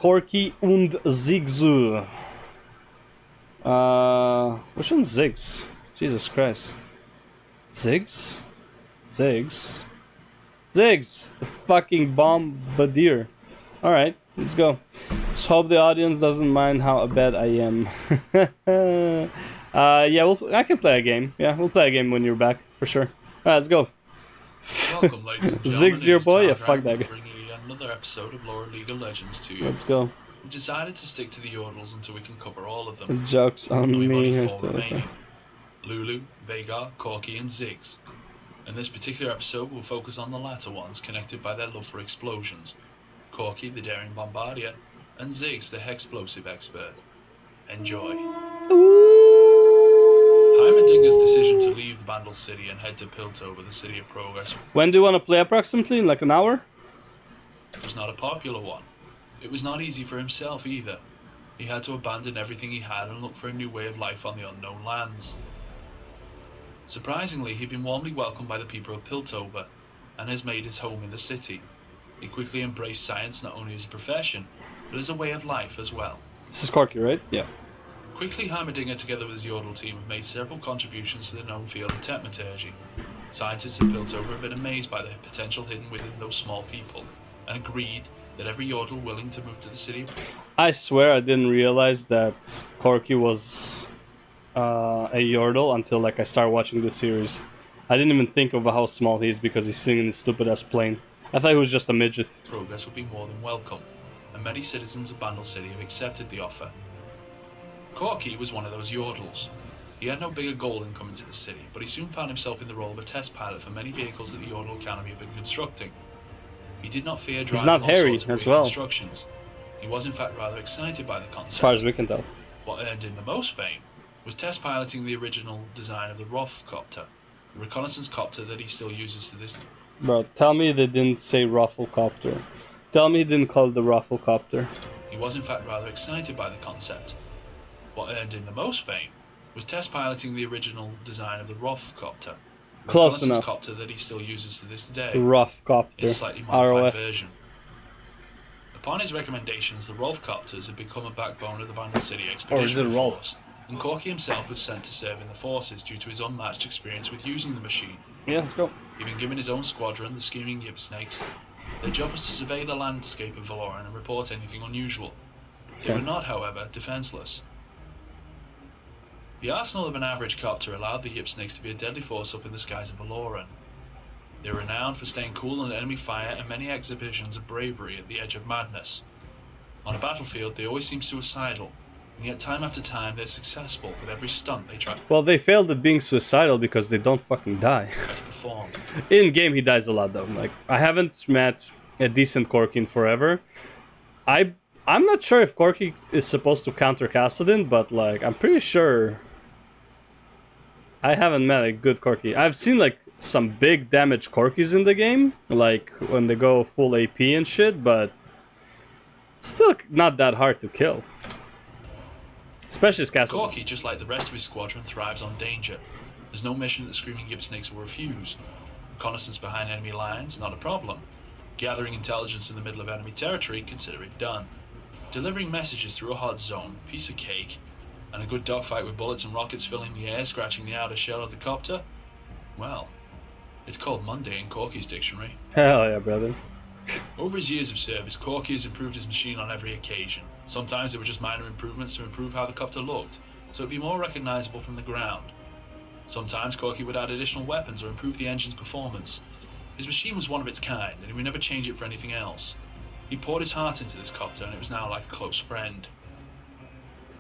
Corky und Zigzu. Which one's Ziggs? Jesus Christ. Ziggs? Ziggs? Ziggs! The fucking bombardier. Alright, let's go. Just hope the audience doesn't mind how bad I am. Yeah, I can play a game. Yeah, we'll play a game when you're back, for sure. Alright, let's go. Welcome, ladies and gentlemen. Ziggs your boy? Yeah, fuck that guy. Bringing you another episode of Lore League of Legends to you. Let's go. We decided to stick to the Yordles until we can cover all of them. Joke's on We've me. only 4 remaining. Lulu, Vhagar, Corky and Ziggs. In this particular episode we'll focus on the latter ones, connected by their love for explosions. Corky, the daring bombardier, and Ziggs, the hexplosive expert. Enjoy. Heimerdinger's decision to leave the Vandal City and head to Piltover, the City of Progress, When do you want to play approximately? In like an hour? was not a popular one. It was not easy for himself either. He had to abandon everything he had and look for a new way of life on the unknown lands. Surprisingly, he'd been warmly welcomed by the people of Piltover and has made his home in the city. He quickly embraced science not only as a profession, but as a way of life as well. This is Corky, right? Yeah. Quickly, Heimerdinger, together with his Yordle team, have made several contributions to the known field of techmetallurgy. Scientists at Piltover have been amazed by the potential hidden within those small people, and agreed that every Yordle willing to move to the city. I swear I didn't realize that Corky was a Yordle until like I started watching the series. I didn't even think of how small he is because he's sitting in his stupid ass plane. I thought he was just a midget. Progress would be more than welcome, and many citizens of Vandal City have accepted the offer. Corky was one of those Yordles. He had no bigger goal in coming to the city, but he soon found himself in the role of a test pilot for many vehicles that the Yordle Academy had been constructing. He did not fear driving not all hairy sorts of as weird well. constructions. He was in fact rather excited by the concept. As far as we can tell. What earned him the most fame was test piloting the original design of the Roth copter, the reconnaissance copter that he still uses to this. Bro, tell me they didn't say Rufflecopter. Tell me he didn't call it the Rufflecopter. He was in fact rather excited by the concept. What earned him the most fame was test piloting the original design of the Roth copter, the Close reconnaissance enough. copter that he still uses to this day. Rough In copter. a slightly modified ROF. version. Upon his recommendations, the Rolf copters had become a backbone of the Vandal City Or is Expeditionary it Rolf? Force, and Corky himself was sent to serve in the forces due to his unmatched experience with using the machine. Yeah, let's go. He'd been given his own squadron, the Scheming Yip Snakes. Their job was to survey the landscape of Valoran and report anything unusual. They were not, however, defenseless. The arsenal of an average copter allowed the Yip Snakes to be a deadly force up in the skies of Valoran. They were renowned for staying cool under enemy fire and many exhibitions of bravery at the edge of madness. On a battlefield, they always seem suicidal, and yet time after time they're successful with every stunt they try Well, they failed at being suicidal because they don't fucking die. to perform. In game, he dies a lot though. Like, I haven't met a decent Corky in forever. I'm not sure if Corky is supposed to counter Kassadin, but like, I'm pretty sure I haven't met a good Corky. I've seen like some big damage Corkys in the game, like when they go full AP and shit, but still not that hard to kill. Especially as Kassadin. Corky, just like the rest of his squadron, thrives on danger. There's no mission that the Screaming Yip Snakes will refuse. Reconnaissance behind enemy lines, not a problem. Gathering intelligence in the middle of enemy territory, consider it done. Delivering messages through a hot zone, piece of cake. And a good dogfight with bullets and rockets filling the air, scratching the outer shell of the copter? Well, it's called Monday in Corky's dictionary. Hell yeah, brother. Over his years of service, Corky has improved his machine on every occasion. Sometimes they were just minor improvements to improve how the copter looked, so it'd be more recognizable from the ground. Sometimes Corky would add additional weapons or improve the engine's performance. His machine was one of its kind, and he would never change it for anything else. He poured his heart into this copter, and it was now like a close friend.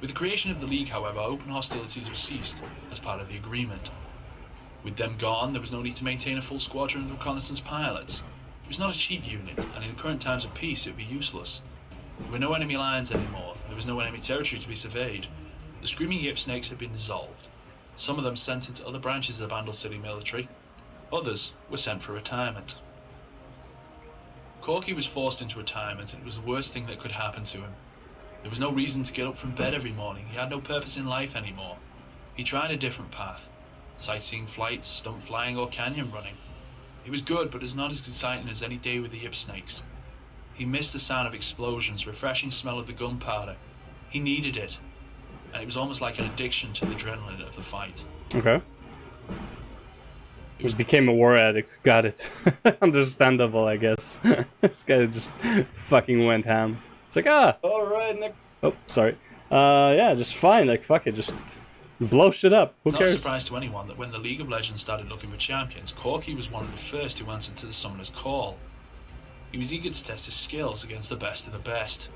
With the creation of the League, however, open hostilities have ceased as part of the agreement. With them gone, there was no need to maintain a full squadron of reconnaissance pilots. It was not a cheap unit, and in the current times of peace it would be useless. There were no enemy lines anymore, there was no enemy territory to be surveyed. The Screaming Yip Snakes had been dissolved. Some of them sent into other branches of the Vandal City military. Others were sent for retirement. Corky was forced into retirement, and it was the worst thing that could happen to him. There was no reason to get up from bed every morning. He had no purpose in life anymore. He tried a different path. Sightseeing flights, stunt flying, or canyon running. It was good, but it's not as exciting as any day with the Yip Snakes. He missed the sound of explosions, refreshing smell of the gunpowder. He needed it, and it was almost like an addiction to the adrenaline of the fight. Okay. He became a war addict. Got it. Understandable, I guess. This guy just fucking went ham. It's like, alright, Nick. Oh, sorry. Yeah, just fine. Like, fuck it. Just blow shit up. Who cares? Not a surprise to anyone that when the League of Legends started looking for champions, Corki was one of the first who answered to the summoner's call. He was eager to test his skills against the best of the best.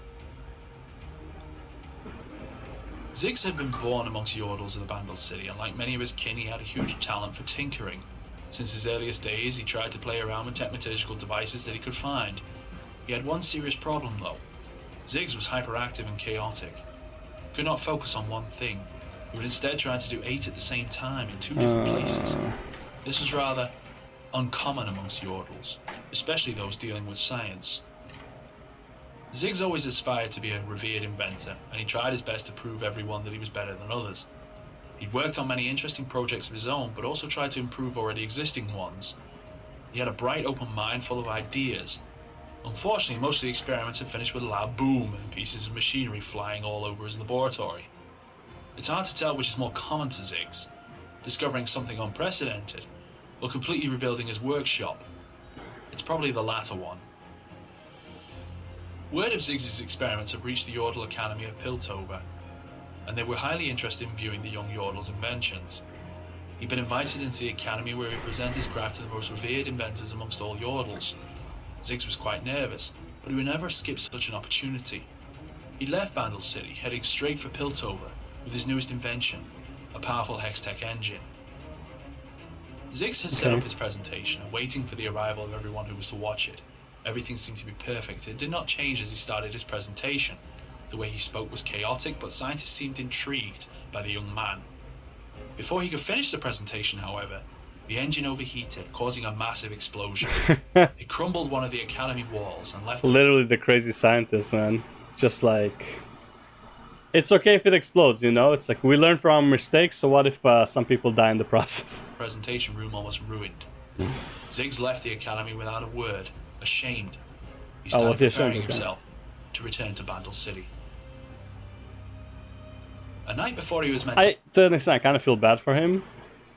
Ziggs had been born amongst Yordles of the Bandle City, and like many of his kin, he had a huge talent for tinkering. Since his earliest days, he tried to play around with technological devices that he could find. He had one serious problem though. Ziggs was hyperactive and chaotic. He could not focus on one thing. He would instead try to do 8 at the same time in 2 different places. This was rather uncommon amongst Yordles, especially those dealing with science. Ziggs always aspired to be a revered inventor, and he tried his best to prove everyone that he was better than others. He'd worked on many interesting projects of his own, but also tried to improve already existing ones. He had a bright, open mind full of ideas. Unfortunately, most of the experiments had finished with a loud boom and pieces of machinery flying all over his laboratory. It's hard to tell which is more common to Ziggs, discovering something unprecedented, or completely rebuilding his workshop. It's probably the latter one. Word of Ziggs' experiments had reached the Yordle Academy of Piltover, and they were highly interested in viewing the young Yordle's inventions. He'd been invited into the academy where he would present his craft to the most revered inventors amongst all Yordles. Ziggs was quite nervous, but he would never skip such an opportunity. He left Bandle City, heading straight for Piltover with his newest invention, a powerful Hextech engine. Ziggs had set up his presentation, waiting for the arrival of everyone who was to watch it. Everything seemed to be perfect. It did not change as he started his presentation. The way he spoke was chaotic, but scientists seemed intrigued by the young man. Before he could finish the presentation, however, the engine overheated, causing a massive explosion. It crumbled one of the academy walls and left... Literally the crazy scientist, man. Just like... It's okay if it explodes, you know? It's like, we learn from our mistakes, so what if some people die in the process? The presentation room almost ruined. Ziggs left the academy without a word, ashamed. He started preparing himself to return to Bandle City. A night before he was meant to an extent, I kind of feel bad for him,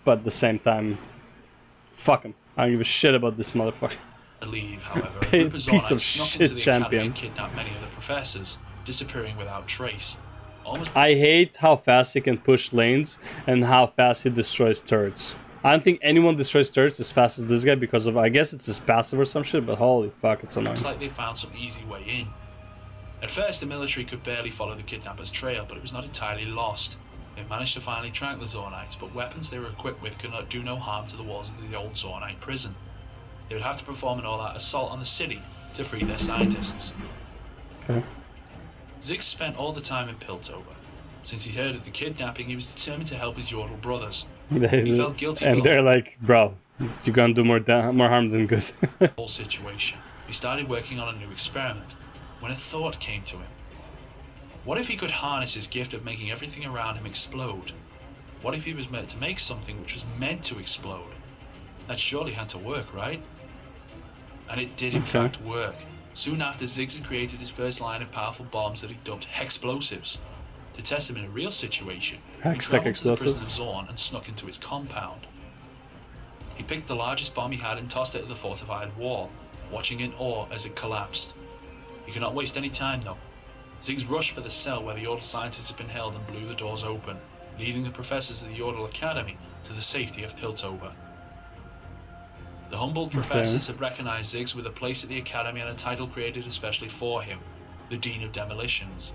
but at the same time, fuck him. I don't give a shit about this motherfucker. To leave, however, a group of piece of snuck into shit the champion. academy and kidnapped many of the professors, disappearing without trace. I hate how fast he can push lanes and how fast he destroys turrets. I don't think anyone destroys turrets as fast as this guy because of, I guess it's his passive or some shit, but holy fuck, it's annoying. Looks like they found some easy way in. At first, the military could barely follow the kidnappers' trail, but it was not entirely lost. They managed to finally track the Zornites, but weapons they were equipped with could not do no harm to the walls of the old Zornite prison. They would have to perform an all-out assault on the city to free their scientists. Okay. Ziggs spent all the time in Piltover. Since he heard of the kidnapping, he was determined to help his Yordle brothers. He felt guilty and they're like, bro, you're gonna do more harm than good. The whole situation. He started working on a new experiment when a thought came to him. What if he could harness his gift of making everything around him explode? What if he was meant to make something which was meant to explode? That surely had to work, right? And it did in fact work. Soon after, Ziggs had created his first line of powerful bombs that he dubbed Hexplosives. To test them in a real situation, he traveled to the prison of Zorn and snuck into its compound. He picked the largest bomb he had and tossed it at the fortified wall, watching in awe as it collapsed. He could not waste any time though. Ziggs rushed for the cell where the Yordle scientists had been held and blew the doors open, leading the professors of the Yordle Academy to the safety of Piltover. The humbled professors had recognized Ziggs with a place at the academy and a title created especially for him, the Dean of Demolitions.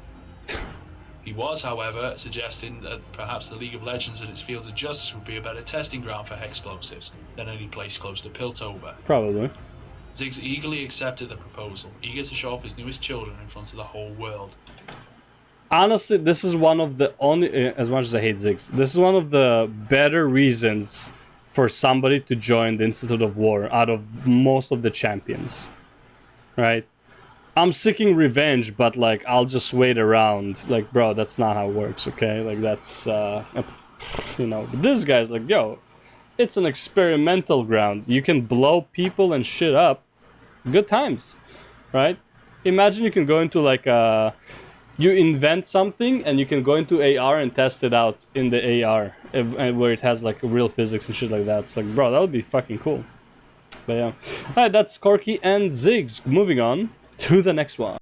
He was, however, suggesting that perhaps the League of Legends and its fields of justice would be a better testing ground for Hexplosives than any place close to Piltover. Probably. Ziggs eagerly accepted the proposal, eager to show off his newest children in front of the whole world. Honestly, this is one of the only, as much as I hate Ziggs, this is one of the better reasons for somebody to join the Institute of War out of most of the champions. Right? I'm seeking revenge, but like, I'll just wait around. Like, bro, that's not how it works, okay? Like, that's, you know, but this guy's like, yo, it's an experimental ground. You can blow people and shit up. Good times, right? Imagine you can go into like you invent something and you can go into AR and test it out in the AR where it has like real physics and shit like that. It's like, bro, that would be fucking cool. But yeah. Alright, that's Corky and Ziggs. Moving on to the next one.